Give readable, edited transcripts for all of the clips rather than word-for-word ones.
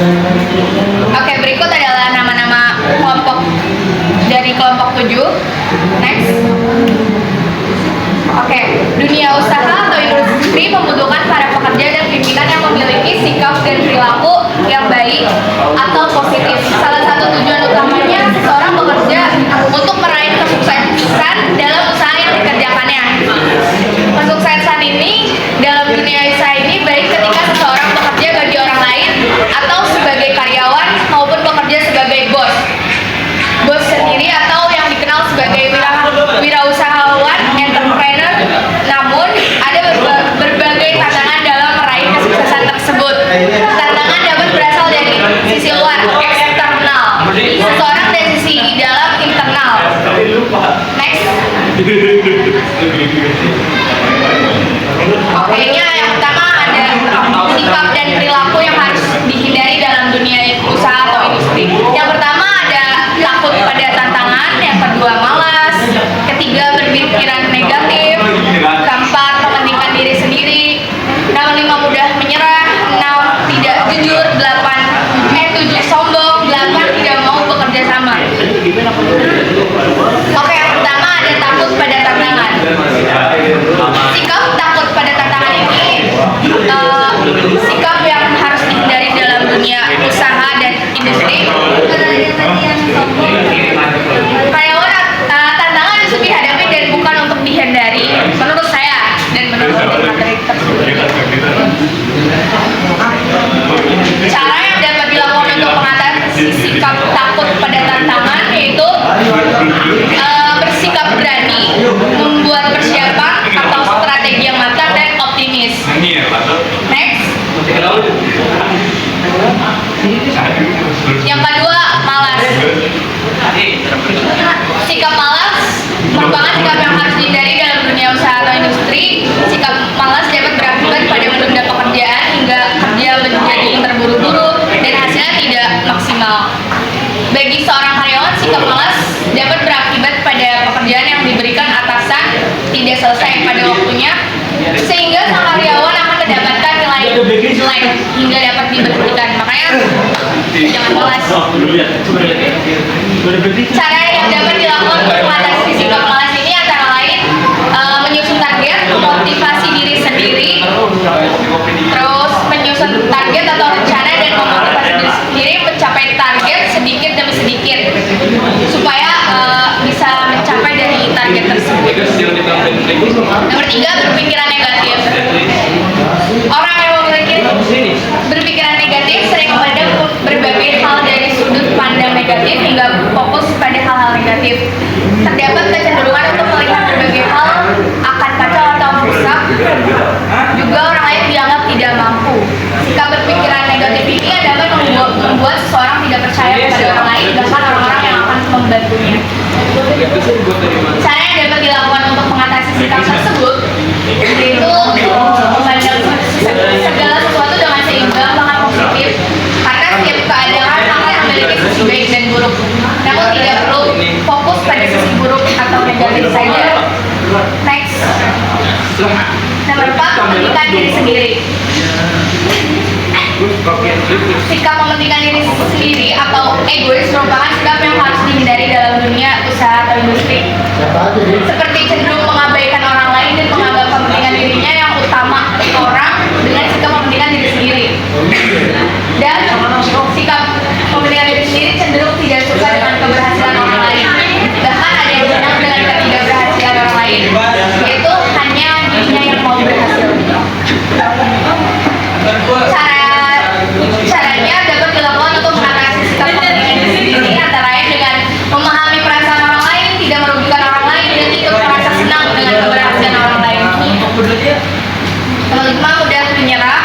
Oke, berikut adalah nama-nama kelompok dari kelompok 7. Next. Oke, dunia usaha atau industri membutuhkan para pekerja dan pimpinan yang memiliki sikap dan perilaku yang baik atau positif. Salah satu tujuan utamanya seseorang bekerja untuk meraih kesuksesan dalam usaha yang dikerjakannya. Kesuksesan ini dalam dunia usaha ini baik ketika seseorang bekerja bagi orang lain atau sebagai karyawan maupun bekerja sebagai bos. Bos sendiri atau yang dikenal sebagai wirausahawan, entrepreneur. Namun ada berbagai tantangan dalam meraih kesuksesan tersebut. Tantangan dapat berasal dari sisi luar, eksternal, seseorang dari sisi dalam, internal. Next. Oke, ini yang pertama ada sikap dan perilaku yang harus dihindari dalam dunia usaha atau industri. Yang pertama ada takut pada tantangan, yang kedua malas, ketiga berpikiran negatif, keempat mementingkan diri sendiri, nomor 5 mudah menyerah, 6 tidak jujur, 7 sombong, 8 tidak mau bekerja sama. Oke, yang pertama ada takut pada tantangan. Sikap takut pada tantangan ini sikap yang harus dihindari dalam dunia usaha dan industri. Karyawan tantangan harus dihadapi dan bukan untuk dihindari, menurut saya dan menurut materi tersebut. Cara yang dapat dilakukan untuk mengatasi sikap takut pada tantangan yaitu bersikap berani, membuat persiapan atau strategi yang matang dan optimis. Next. Yang kedua, malas. Sikap malas merupakan sikap yang harus dihindari dalam dunia usaha atau industri. Sikap malas dapat berakibat pada menunda pekerjaan hingga kerja menjadi terburu-buru dan hasilnya tidak maksimal. Bagi seorang karyawan, sikap malas dapat berakibat pada pekerjaan yang diberikan atasan tidak selesai pada waktunya, sehingga sang karyawan akan mendapatkan nilai jelek hingga dapat diberhentikan. Makanya jangan malas. Cara yang dapat dilakukan untuk mengatasi sikap malas ini antara lain menyusun target, motivasi diri sendiri, terus menyusun target atau rencana dan memotivasi diri sendiri mencapai target sedikit demi sedikit supaya bisa mencapai dari target tersebut. Nomor 3, berpikiran negatif. Orang yang memiliki berpikiran negatif sering memandang berbagai hal dari sudut pandang negatif hingga fokus pada hal-hal negatif. Terdapat kecenderungan untuk melihat berbagai hal akan kacau atau rusak. Juga orang lain dianggap tidak mampu. Sikap berpikiran negatif ini dapat membuat seseorang tidak percaya kepada orang lain, bahkan orang-orang yang akan membantunya. Cara yang dapat dilakukan untuk mengatasi sikap tersebut yaitu memandang segala sesuatu dengan seimbang, bahkan positif, karena setiap keadaan akan memiliki sisi baik dan buruk. Namun tidak perlu fokus pada sisi buruk atau negatif saja. Next. Nomor 4, mementingkan diri sendiri. Sikap mementingkan diri sendiri atau egois merupakan sikap yang harus dihindari dalam dunia usaha atau industri. Seperti cenderung mengabaikan orang lain dan menganggap kepentingan dirinya yang utama orang dengan sikap mementingkan diri sendiri. Dan sikap mementingkan diri sendiri cenderung tidak suka dengan keberhasilan orang lain. Bahkan ada yang senang dengan ketidakberhasilan orang lain, yaitu hanya dirinya yang mau berhasil. Caranya dapat dilakukan untuk mengatasi sikap mementingkan diri sendiri antara lain dengan memahami perasaan orang lain, tidak merugikan orang lain, dan ikut merasa senang dengan keberhasilan orang lain. Nomor 5, mudah menyerah.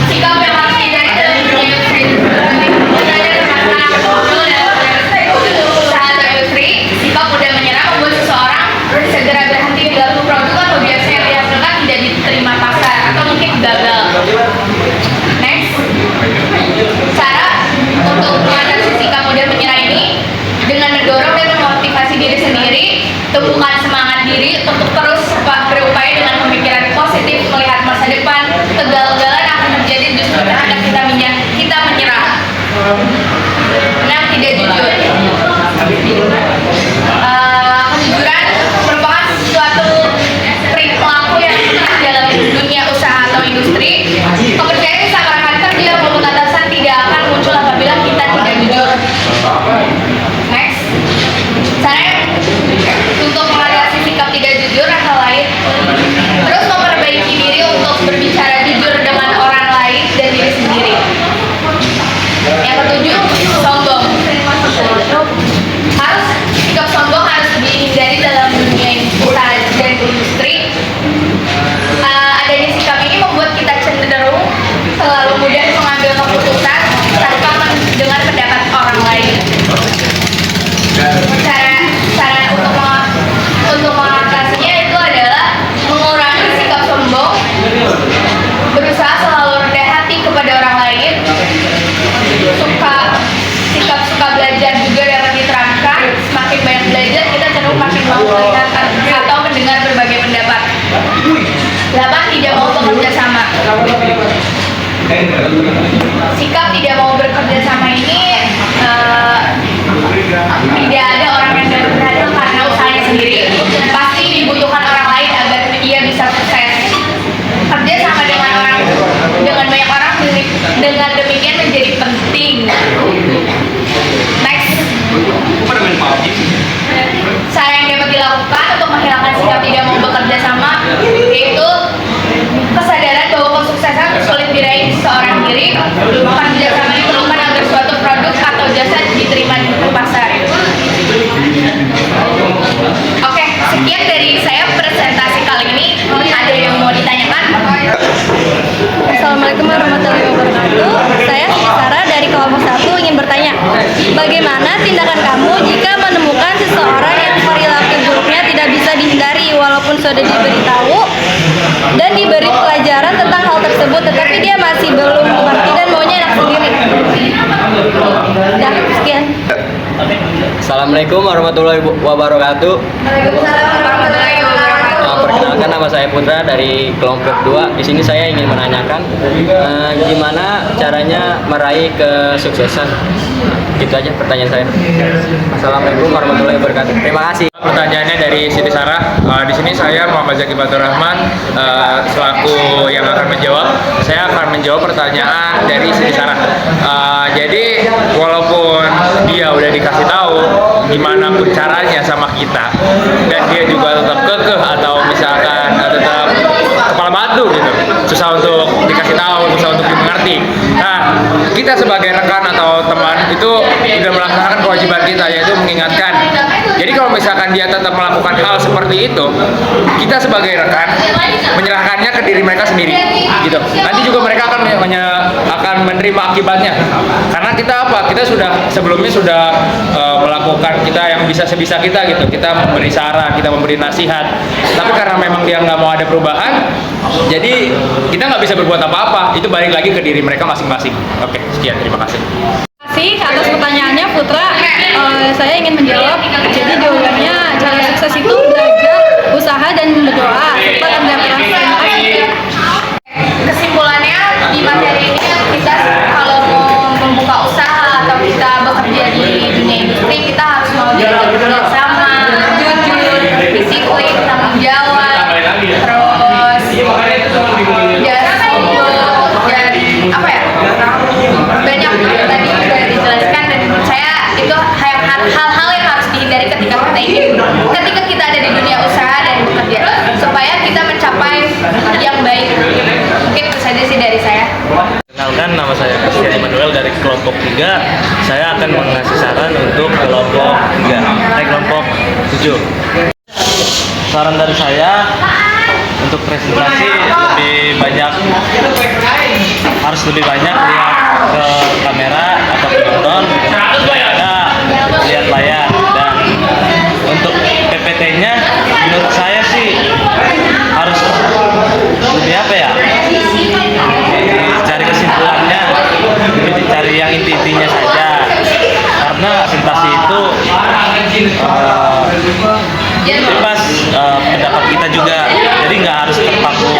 Sikap yang harus dihindari dalam dunia industri. Usaha atau industri, sikap mudah menyerah membuat seseorang segera berhenti mengganggu produk atau biasa yang dihasilkan tidak diterima pasar atau mungkin gagal. Next. Cara untuk mengatasi sikap mudah menyerah ini dengan mendorong dan memotivasi diri sendiri, tumbuhkan semangat diri untuk terus berupaya dengan pemikiran positif, melihat masa depan. Kegagalan akan terjadi justru Enam, tidak jujur. Kejujuran merupakan suatu perilaku yang penting dalam dunia usaha atau industri. Kepercayaan di saat rekan kerja maupun atasan tidak akan muncul apabila kita tidak jujur. Next, cara untuk mengatasi sikap tidak jujur hal lain. Terus memperbaiki diri untuk berbicara jujur dengan orang lain dan diri sendiri. Yang ketujuh, sombong. Sikap sombong harus dihindari dalam dunia usaha dan industri. Adanya sikap ini membuat kita cenderung selalu mudah mengambil keputusan tanpa mendengar pendapat orang lain. Cara untuk mengatasinya itu adalah mengurangi sikap sombong, berusaha selalu rendah hati kepada orang lain, sikap suka belajar juga dapat diterapkan. Semakin banyak belajar, kita cenderung makin mau melihat atau mendengar berbagai pendapat. 8. Tidak mau bekerja sama. Sikap tidak mau bekerja sama ini tidak ada orang yang dapat berhasil karena usahanya sendiri. Pasti dibutuhkan orang lain agar ia bisa sukses. Kerja sama dengan banyak orang dengan demikian menjadi penting. Next, cara yang dapat dilakukan untuk menghilangkan sikap tidak mau bekerja sama yaitu kesadaran bahwa kesuksesan sulit diraih seorang diri. Kerja sama diperlukan agar suatu produk atau jasa diterima di pasar. Oke, sekian dari saya presentasi kali ini. Ada yang mau ditanyakan? Assalamualaikum warahmatullahi wabarakatuh. Saya Siti Sarah dari kelompok 1 ingin bertanya, bagaimana tindakan kamu jika menemukan seseorang yang perilaku buruknya tidak bisa dihindari walaupun sudah diberitahu dan diberi pelajaran tentang hal tersebut, tetapi dia masih belum mengerti dan maunya enak sendiri. Dah, sekian. Assalamualaikum warahmatullahi wabarakatuh. Waalaikumsalam warahmatullahi wabarakatuh. Perkenalkan, nama saya Putra dari kelompok 2. Di sini saya ingin menanyakan gimana caranya meraih kesuksesan. Gitu aja pertanyaan saya. Assalamualaikum warahmatullahi wabarakatuh. Terima kasih. Pertanyaannya dari Siti Sarah. Di sini saya Muhammad Zaki Batur Rahman selaku yang akan menjawab. Saya akan menjawab pertanyaan dari Siti Sarah. Jadi walaupun dia udah dikasih tahu gimana pun caranya sama kita dan dia juga tetap kekeh atau misalkan tetap kepala batu gitu, susah untuk dikasih tahu, susah untuk dimengerti. Nah, kita sebagai rekan atau teman itu sudah melaksanakan kewajiban kita, yaitu mengingatkan. Jadi kalau misalkan dia tetap melakukan hal seperti itu, kita sebagai rekan menyerahkannya ke diri mereka sendiri, gitu. Nanti juga mereka akan menerima akibatnya. Karena kita apa? Kita sebelumnya sudah melakukan kita yang bisa sebisa kita, gitu. Kita memberi saran, kita memberi nasihat. Tapi karena memang dia nggak mau ada perubahan, jadi kita nggak bisa berbuat apa-apa. Itu balik lagi ke diri mereka masing-masing. Oke, sekian. Terima kasih. Terima kasih atas pertanyaannya, Putra. Saya ingin menjawab. Jadi jawabannya, cara sukses itu belajar, usaha, dan berdoa serta kerja keras. Terima kasih. Kesimpulannya di materi ini kita kalau mau membuka usaha atau kita bekerja di dunia industri, kita harus mau bekerja sama, jujur, disiplin, tanggung jawab, terus dan apa ya, banyak tadi sudah dijelaskan dan menurut saya itu hal-hal yang harus dihindari ketika kita ada di dunia usaha dan bekerja supaya kita mencapai yang baik. Mungkin itu saja sih dari saya. Kenalkan, nama saya Christian Emmanuel dari kelompok 3. Saya akan mengasih saran untuk kelompok 3, kelompok 7. Saran dari saya untuk presentasi harus lebih banyak lihat ke kamera atau penonton daripada lihat layar. Dan untuk PPT-nya menurut saya sih harus lebih apa ya? Cari kesimpulannya, cari yang inti-intinya saja. Karena presentasi itu bebas pendapat kita juga, jadi nggak harus terpaku